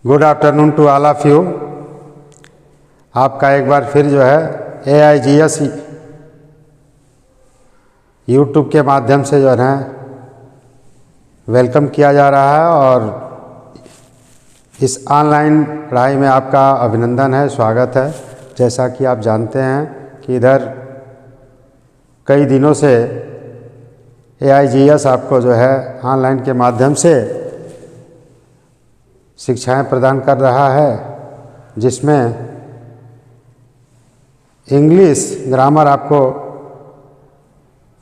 Good afternoon to all of you. आपका एक बार फिर जो है AIGS यूट्यूब के माध्यम से जो है वेलकम किया जा रहा है और इस ऑनलाइन पढ़ाई में आपका अभिनंदन है, स्वागत है। जैसा कि आप जानते हैं कि इधर कई दिनों से AIGS आपको जो है ऑनलाइन के माध्यम से शिक्षाएं प्रदान कर रहा है, जिसमें इंग्लिश ग्रामर आपको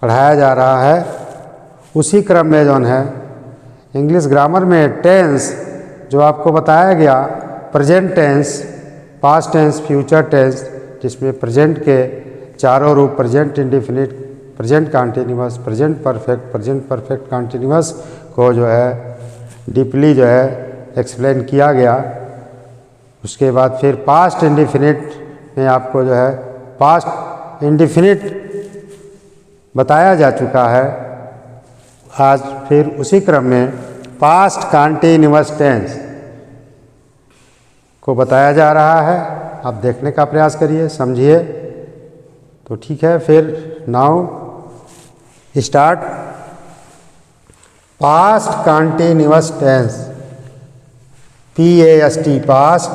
पढ़ाया जा रहा है। उसी क्रम में जो है इंग्लिश ग्रामर में टेंस जो आपको बताया गया, present tense, past tense, future tense, जिसमें प्रेजेंट के चारों रूप present indefinite, present continuous, present perfect continuous को जो है डीपली जो है एक्सप्लेन किया गया। उसके बाद फिर पास्ट इंडेफिनिट में आपको जो है पास्ट इंडेफिनिट बताया जा चुका है। आज फिर उसी क्रम में पास्ट कॉन्टिन्यूअस टेंस को बताया जा रहा है। आप देखने का प्रयास करिए, समझिए तो ठीक है। फिर now start. Past continuous tense, PAST past,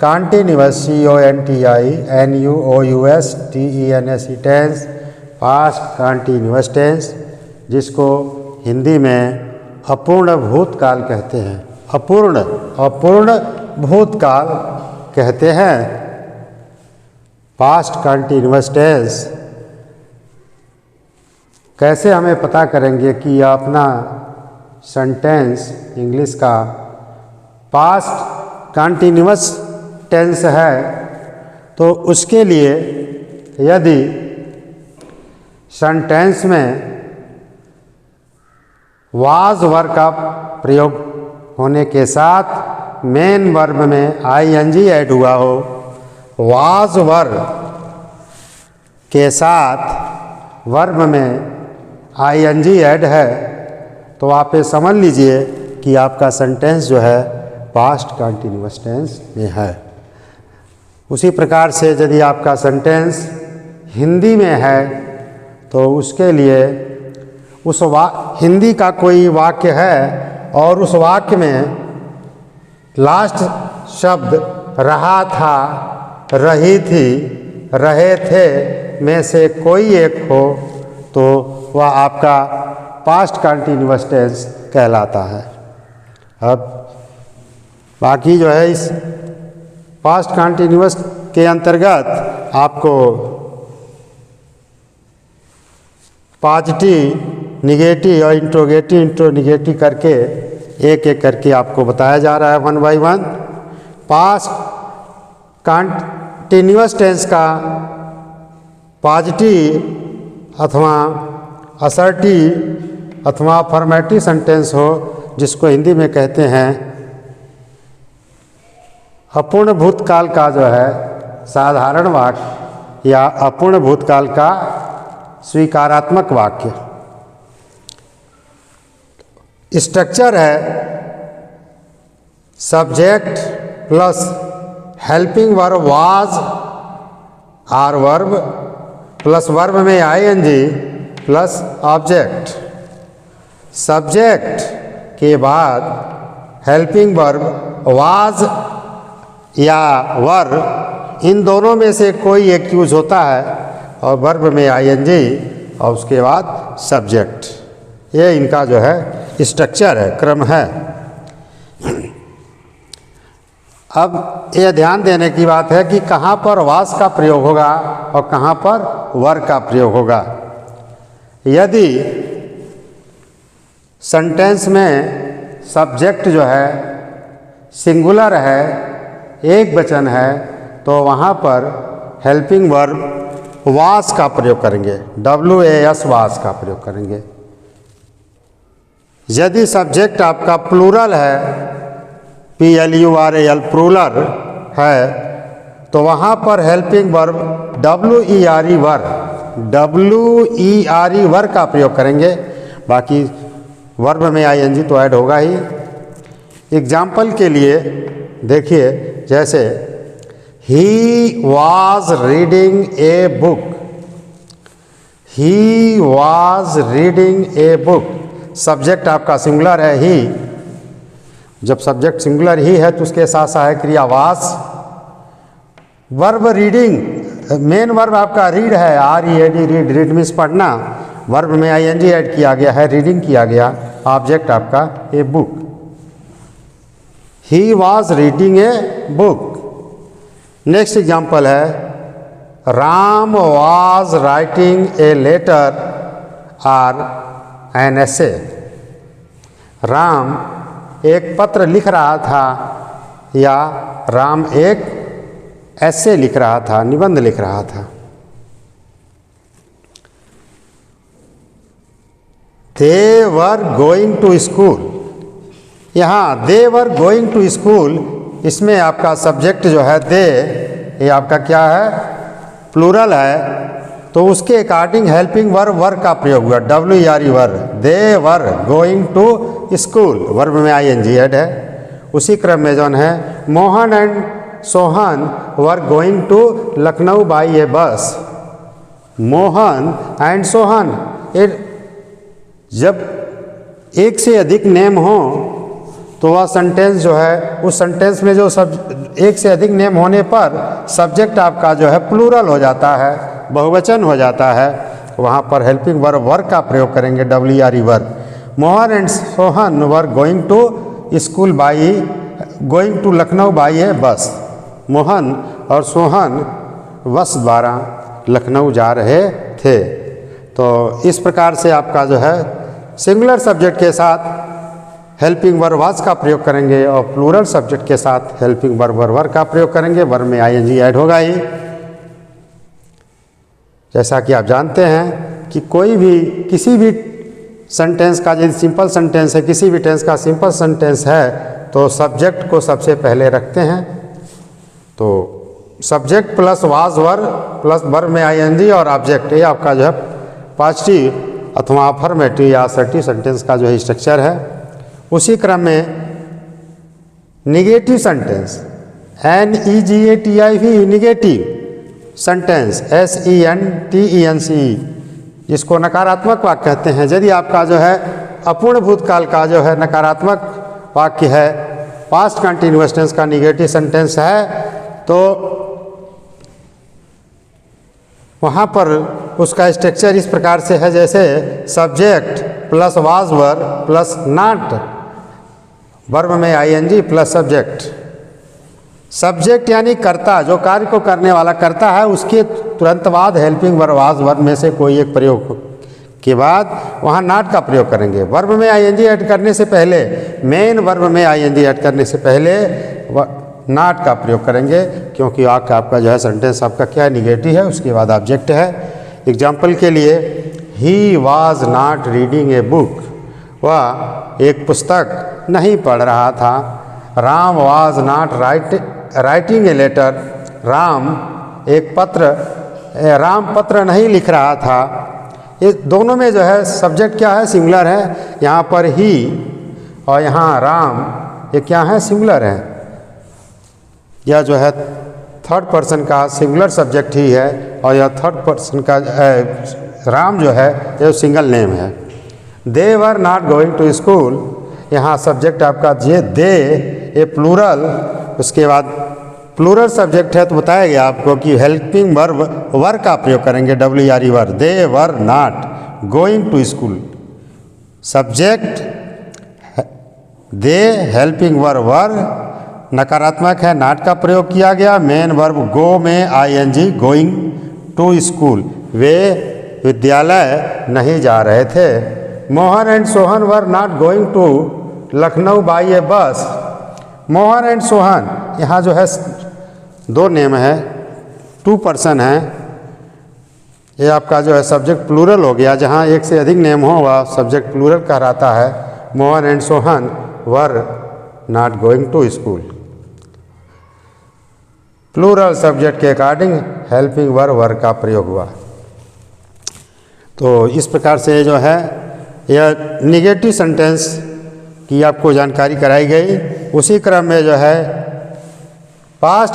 continuous CONTINUOUS tense, past continuous tense, जिसको हिंदी में अपूर्ण भूतकाल कहते हैं। अपूर्ण भूतकाल कहते हैं पास्ट कॉन्टिन्यूअस टेंस। कैसे हमें पता करेंगे कि यह अपना सेंटेंस इंग्लिश का पास्ट कॉन्टिन्यूअस टेंस है? तो उसके लिए यदि सेंटेंस में वाज वर्ब का प्रयोग होने के साथ मेन वर्ब में ING ऐड हुआ हो, वाज वर्ब के साथ वर्ब में ING ऐड है, तो आप ये समझ लीजिए कि आपका सेंटेंस जो है पास्ट कॉन्टिन्यूअस टेंस में है। उसी प्रकार से यदि आपका सेंटेंस हिंदी में है तो उसके लिए हिंदी का कोई वाक्य है और उस वाक्य में लास्ट शब्द रहा था, रही थी, रहे थे में से कोई एक हो तो वह आपका पास्ट कॉन्टिन्यूअस टेंस कहलाता है। अब बाकी जो है इस पास्ट कॉन्टिन्यूअस के अंतर्गत आपको पॉजिटिव, निगेटिव और इंट्रोगेटिव करके एक एक करके आपको बताया जा रहा है one by one. Past continuous tense का पॉजिटिव अथवा असर्टिव अथवा अफर्मेटिव सेंटेंस हो, जिसको हिंदी में कहते हैं अपूर्ण भूतकाल का जो है साधारण वाक्य या अपूर्ण भूतकाल का स्वीकारात्मक वाक्य। स्ट्रक्चर है subject plus helping verb was or verb plus verb में ING प्लस ऑब्जेक्ट। सब्जेक्ट के बाद हेल्पिंग वर्ब वाज या वर्ब, इन दोनों में से कोई एक यूज होता है और वर्ब में ING और उसके बाद सब्जेक्ट। ये इनका जो है स्ट्रक्चर है, क्रम है। अब ये ध्यान देने की बात है कि कहाँ पर वाज का प्रयोग होगा और कहाँ पर वर का प्रयोग होगा। यदि सेंटेंस में सब्जेक्ट जो है सिंगुलर है, एक वचन है, तो वहाँ पर हेल्पिंग वर्ब वाज का प्रयोग करेंगे, WAS वाज का प्रयोग करेंगे। यदि सब्जेक्ट आपका प्लूरल है, PLURAL प्लूरल है, तो वहाँ पर हेल्पिंग वर्ब WERE वर्ब का प्रयोग करेंगे। बाकी वर्ब में ING तो ऐड होगा ही। एग्जाम्पल के लिए देखिए, जैसे ही was reading a book, he was reading a book, subject आपका सिंगुलर है ही। जब सब्जेक्ट सिंगुलर ही है तो उसके साथ सहायक क्रिया was. Verb reading, main verb आपका रीड है, READ, रीड, रीड मीन्स पढ़ना। वर्ब में ING ऐड किया गया है, रीडिंग किया गया। ऑब्जेक्ट आपका a book, he was reading a book. Next example है, Ram was writing a letter और एन एसे। राम एक पत्र लिख रहा था या राम एक ऐसे लिख रहा था, निबंध लिख रहा था। दे वर गोइंग टू स्कूल, यहाँ दे वर गोइंग टू स्कूल, इसमें आपका सब्जेक्ट जो है दे, ये आपका क्या है, प्लूरल है, तो उसके अकॉर्डिंग हेल्पिंग वर्ब वर्ब का प्रयोग हुआ, WERE verb. They were going to school, verb में ING ऐड है। उसी क्रम में जो है, Mohan and Sohan were going to Lucknow by a bus. Mohan and Sohan, जब एक से अधिक नेम हो तो वह सेंटेंस जो है, उस सेंटेंस में जो सब एक से अधिक नेम होने पर सब्जेक्ट आपका जो है प्लूरल हो जाता है, बहुवचन हो जाता है, वहाँ पर हेल्पिंग वर्ब वर्ब का प्रयोग करेंगे, WERE verb. Mohan and Sohan were going to school by, going to Lucknow by a bus. Mohan और सोहन बस द्वारा लखनऊ जा रहे थे। तो इस प्रकार से आपका जो है सिंगुलर सब्जेक्ट के साथ हेल्पिंग वर्ब वाज का प्रयोग करेंगे और प्लूरल सब्जेक्ट के साथ हेल्पिंग वर्ब वर्ब का प्रयोग करेंगे। वर्ब में ING ऐड होगा ही। जैसा कि आप जानते हैं कि कोई भी किसी भी सेंटेंस का, यदि सिंपल सेंटेंस है, किसी भी टेंस का सिंपल सेंटेंस है तो सब्जेक्ट को सबसे पहले रखते हैं। तो subject plus was verb plus verb में ING और ऑब्जेक्ट, ये आपका जो है पॉजिटिव अथवा अफर्मेटिव या असर्टिव सेंटेंस का जो है स्ट्रक्चर है। उसी क्रम में negative sentence, NEGATIV, negative sentence, SENTENCE, जिसको नकारात्मक वाक्य कहते हैं। यदि आपका जो है अपूर्ण भूतकाल का जो है नकारात्मक वाक्य है, पास्ट कंटिन्यूअस टेंस का निगेटिव सेंटेंस है, तो वहाँ पर उसका स्ट्रक्चर इस प्रकार से है, जैसे subject plus was verb plus not, verb में ING प्लस सब्जेक्ट। सब्जेक्ट यानी कर्ता, जो कार्य को करने वाला कर्ता है, उसके तुरंत बाद हेल्पिंग वर्ब वाज वर्ब में से कोई एक प्रयोग के बाद वहाँ नॉट का प्रयोग करेंगे। वर्ब में ING ऐड करने से पहले, मेन वर्ब में ING ऐड करने से पहले नॉट का प्रयोग करेंगे, क्योंकि आपका जो है सेंटेंस आपका क्या है, निगेटिव है, उसके बाद ऑब्जेक्ट है। एग्जाम्पल के लिए, he was not reading a book, वह एक पुस्तक नहीं पढ़ रहा था। Ram was not writing a letter, Ram एक राम पत्र नहीं लिख रहा था। ये दोनों में जो है सब्जेक्ट क्या है, सिंगुलर है। यहाँ पर ही और यहाँ राम, ये क्या है, सिंगुलर है। यह जो है थर्ड पर्सन का सिंगुलर सब्जेक्ट ही है, और यह थर्ड पर्सन का राम जो है ये सिंगल नेम है। They were not going to school, यहाँ सब्जेक्ट आपका ये दे, ये प्लूरल, उसके बाद प्लूरल सब्जेक्ट है तो बताया गया आपको कि हेल्पिंग वर्ब वर्ब का प्रयोग करेंगे, WERE verb. They were not going to school, subject they, helping verb verb, नकारात्मक है, नॉट का प्रयोग किया गया। मेन वर्ब गो में ING, गोइंग टू स्कूल, वे विद्यालय नहीं जा रहे थे। Mohan and Sohan were not going to Lucknow by a bus. Mohan and Sohan, यहाँ जो है दो नेम है, टू पर्सन है, ये आपका जो है सब्जेक्ट प्लूरल हो गया। जहाँ एक से अधिक नेम हो वह सब्जेक्ट प्लूरल कहलाता है। Mohan and Sohan were not going to school, plural subject के अकॉर्डिंग हेल्पिंग वर्ब वर्ब का प्रयोग हुआ। तो इस प्रकार से जो है यह निगेटिव सेंटेंस की आपको जानकारी कराई गई। उसी क्रम में जो है पास्ट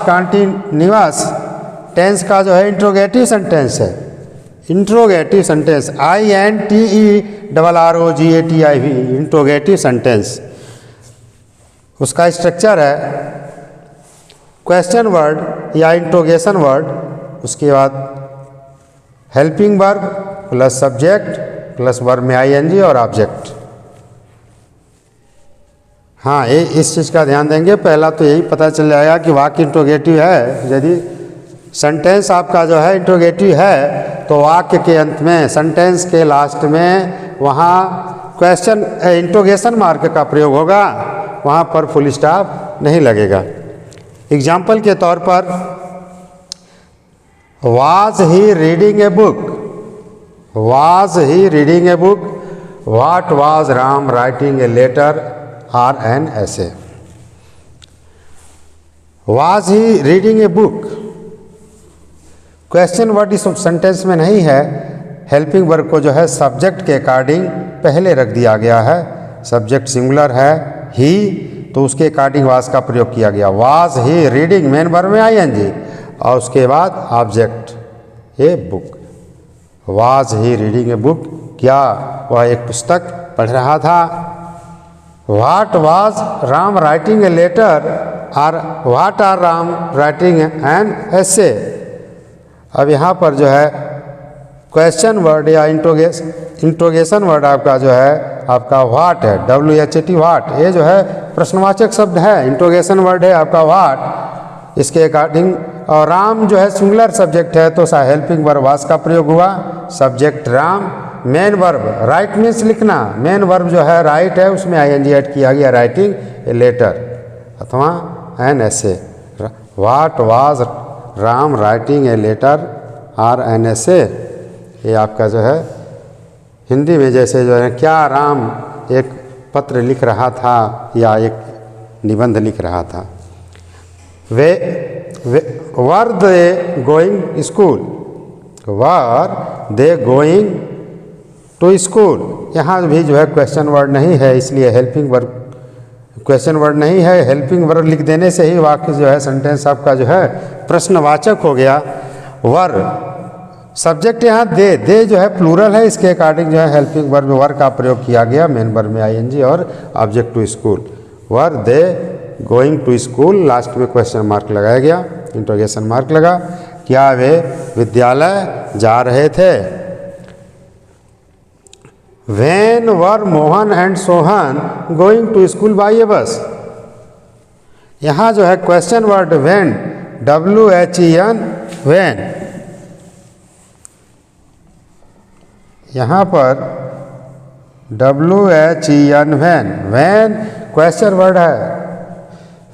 कंटिन्यूअस टेंस का जो है इंट्रोगेटिव सेंटेंस है। Interrogative sentence INTERROGATIV interrogative sentence, उसका स्ट्रक्चर है क्वेश्चन वर्ड या इंट्रोगेशन वर्ड, उसके बाद helping verb plus subject plus verb में ING और ऑब्जेक्ट। हाँ, ये इस चीज़ का ध्यान देंगे। पहला तो यही पता चल जाएगा कि वाक्य इंट्रोगेटिव है। यदि सेंटेंस आपका जो है इंट्रोगेटिव है तो वाक्य के अंत में, सेंटेंस के लास्ट में वहाँ क्वेश्चन इंट्रोगेशन मार्क का प्रयोग होगा, वहाँ पर फुल स्टॉप नहीं लगेगा। एग्जाम्पल के तौर पर was he reading a book, was he reading a book, what was Ram writing a letter और एन ऐसे। Was he reading a book, question word इस सेंटेंस में नहीं है। हेल्पिंग वर्ब को जो है सब्जेक्ट के अकॉर्डिंग पहले रख दिया गया है। सब्जेक्ट सिंगुलर है ही, तो उसके अकॉर्डिंग वाज का प्रयोग किया गया। Was he reading, main verb में ING और उसके बाद object a book. Was he reading a book, क्या वह एक पुस्तक पढ़ रहा था। What was Ram writing a letter और what are Ram writing an essay. अब यहाँ पर जो है क्वेश्चन वर्ड या इंट्रोगेशन वर्ड आपका जो है आपका व्हाट है, WHAT व्हाट, ये जो है प्रश्नवाचक शब्द है। इंट्रोगेशन वर्ड है आपका व्हाट, इसके अकॉर्डिंग। और राम जो है सिंगुलर सब्जेक्ट है तो हेल्पिंग वर्ब वाज का प्रयोग हुआ। Subject Ram, main verb write means लिखना, मेन वर्ब जो है राइट है, उसमें ING ऐड किया गया, राइटिंग ए लेटर अथवा an essay. What was Ram writing a letter और एन ऐसे, ये आपका जो है हिंदी में जैसे जो है क्या राम एक पत्र लिख रहा था या एक निबंध लिख रहा था। Were they going school, were they going to school, यहाँ भी जो है क्वेश्चन वर्ड नहीं है, इसलिए हेल्पिंग वर्ब क्वेश्चन वर्ड नहीं है। हेल्पिंग वर्ब लिख देने से ही वाक्य जो है सेंटेंस आपका जो है प्रश्नवाचक हो गया। वर सब्जेक्ट यहाँ दे जो है प्लूरल है, इसके अकॉर्डिंग जो है हेल्पिंग वर्ब वर का प्रयोग किया गया, मेन वर्ब में ING और object to school. Were they going to school, last में क्वेश्चन मार्क लगाया गया, इंट्रोगेशन मार्क लगा। क्या वे विद्यालय जा रहे थे। When were Mohan and Sohan going to school by a bus. यहाँ जो है question word when, WHEN when, यहाँ पर WHEN when क्वेश्चन वर्ड है।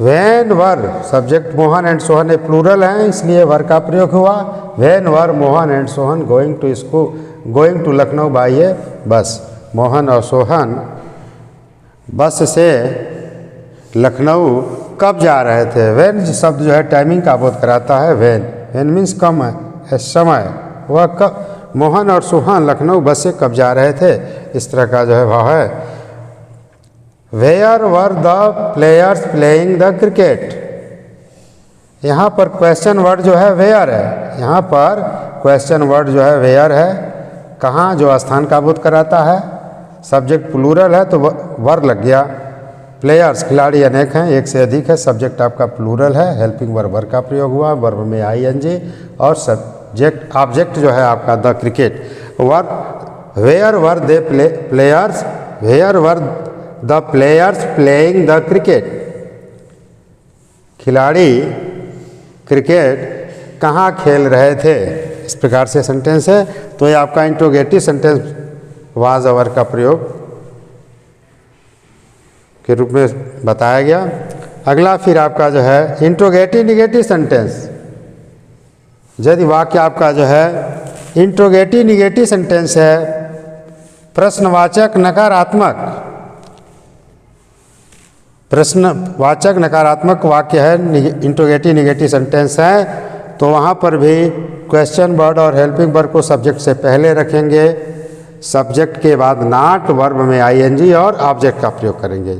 when were subject Mohan and Sohan एक प्लूरल है, इसलिए वर का प्रयोग हुआ। when were Mohan and Sohan going to school, going to Lucknow by a bus. Mohan और सोहन बस से लखनऊ कब जा रहे थे। when शब्द जो है टाइमिंग का बोध कराता है। when मीन्स कम है, समय। वह कब, मोहन और सोहन लखनऊ बस से कब जा रहे थे, इस तरह का जो है भाव है। Where were the players playing the cricket, यहाँ पर क्वेश्चन वर्ड जो है वेयर है। यहाँ पर क्वेश्चन वर्ड जो है वेयर है, कहाँ, जो स्थान का बोध कराता है। सब्जेक्ट प्लूरल है तो वर लग गया। प्लेयर्स खिलाड़ी अनेक हैं, एक से अधिक है, सब्जेक्ट आपका प्लूरल है, हेल्पिंग वर्ब वर का प्रयोग हुआ, वर्ब में ING और सब्जेक्ट ऑब्जेक्ट जो है आपका the cricket. Where were they players, where were the players playing the cricket, खिलाड़ी क्रिकेट कहाँ खेल रहे थे, इस प्रकार से सेंटेंस है। तो ये आपका इंट्रोगेटिव सेंटेंस वाज और का प्रयोग के रूप में बताया गया। अगला फिर आपका जो है इंट्रोगेटिव निगेटिव सेंटेंस। यदि वाक्य आपका जो है इंट्रोगेटिव निगेटिव सेंटेंस है, प्रश्नवाचक नकारात्मक, प्रश्नवाचक नकारात्मक वाक्य है, इंट्रोगेटिव निगेटिव सेंटेंस है, तो वहाँ पर भी क्वेश्चन वर्ड और हेल्पिंग वर्ब को सब्जेक्ट से पहले रखेंगे, सब्जेक्ट के बाद नॉट, वर्ब में ING और ऑब्जेक्ट का प्रयोग करेंगे।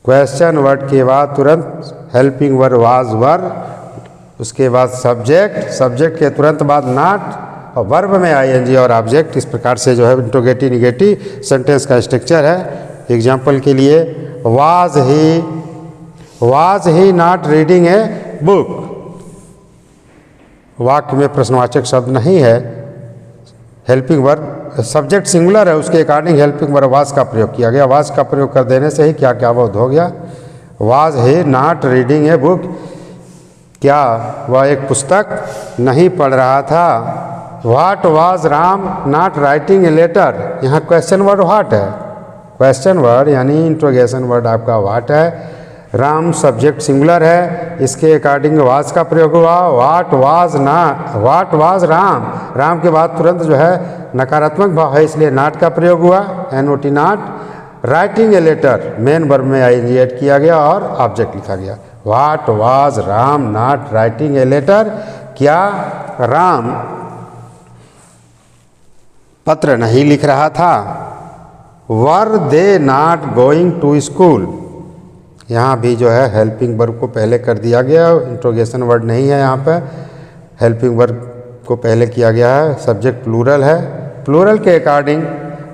क्वेश्चन वर्ड के बाद तुरंत हेल्पिंग वर्ड वाज वर, उसके बाद सब्जेक्ट, सब्जेक्ट के तुरंत बाद नॉट और वर्ब में आईएनजी और ऑब्जेक्ट। इस प्रकार से जो है इंट्रोगेटिव निगेटिव सेंटेंस का स्ट्रक्चर है। एग्जाम्पल के लिए was he not reading a book, वाक्य में प्रश्नवाचक शब्द नहीं है, हेल्पिंग वर्ब सब्जेक्ट सिंगुलर है, उसके अकॉर्डिंग हेल्पिंग वर्ब वाज का प्रयोग किया गया। वाज का प्रयोग कर देने से ही क्या क्या बोध हो गया। Was he not reading a book, क्या वह एक पुस्तक नहीं पढ़ रहा था। What was Ram not writing a letter, यहाँ क्वेश्चन वर्ड व्हाट है, क्वेश्चन वर्ड यानी इंट्रोगेशन वर्ड आपका व्हाट है। राम सब्जेक्ट सिंगुलर है, इसके अकॉर्डिंग वाज का प्रयोग हुआ। व्हाट वाज राम, राम के बाद तुरंत जो है नकारात्मक भाव है, इसलिए नॉट का प्रयोग हुआ, NOT not. Writing a letter, main verb में आईएनजी ऐड किया गया और ऑब्जेक्ट लिखा गया। What was Ram not writing a letter, क्या राम पत्र नहीं लिख रहा था। Were they not going to school, यहाँ भी जो है हेल्पिंग वर्ब को पहले कर दिया गया, इंट्रोगेशन वर्ड नहीं है यहाँ पे, हेल्पिंग वर्ब को पहले किया गया है। सब्जेक्ट प्लूरल है, प्लूरल के according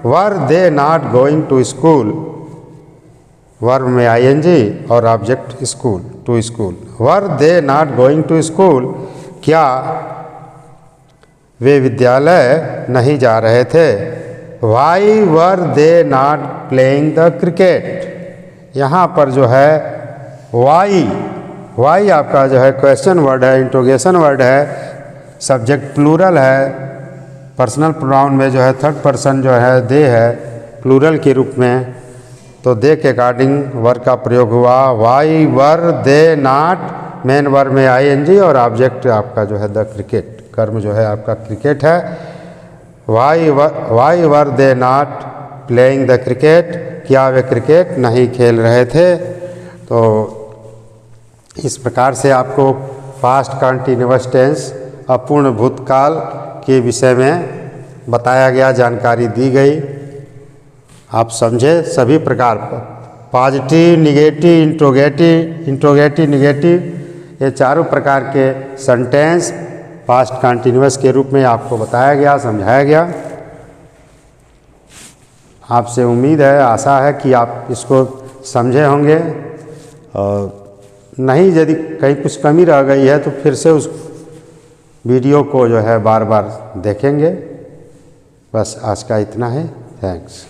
were they not going to school, verb में आईएनजी और object school, to school. Were they not going to school, क्या वे विद्यालय नहीं जा रहे थे। Why were they not playing the cricket, यहाँ पर जो है वाई आपका जो है क्वेश्चन वर्ड है, इंट्रोगेशन वर्ड है, सब्जेक्ट प्लूरल है, पर्सनल प्रोनाउन में जो है थर्ड पर्सन जो है दे है प्लूरल के रूप में, तो दे के अकॉर्डिंग वर्ड का प्रयोग हुआ। Y were they not, main verb में आईएनजी और ऑब्जेक्ट आपका जो है द क्रिकेट, कर्म जो है आपका क्रिकेट है। Y were they not playing the cricket, क्या वे क्रिकेट नहीं खेल रहे थे। तो इस प्रकार से आपको पास्ट कंटिन्यूअस टेंस अपूर्ण भूतकाल के विषय में बताया गया, जानकारी दी गई, आप समझे सभी प्रकार पॉजिटिव, निगेटिव, इंट्रोगेटिव, निगेटिव, ये चारों प्रकार के सेंटेंस पास्ट कंटिन्यूअस के रूप में आपको बताया गया, समझाया गया। आपसे उम्मीद है, आशा है कि आप इसको समझे होंगे, और नहीं यदि कहीं कुछ कमी रह गई है तो फिर से उस वीडियो को जो है बार बार देखेंगे। बस आज का इतना है, थैंक्स।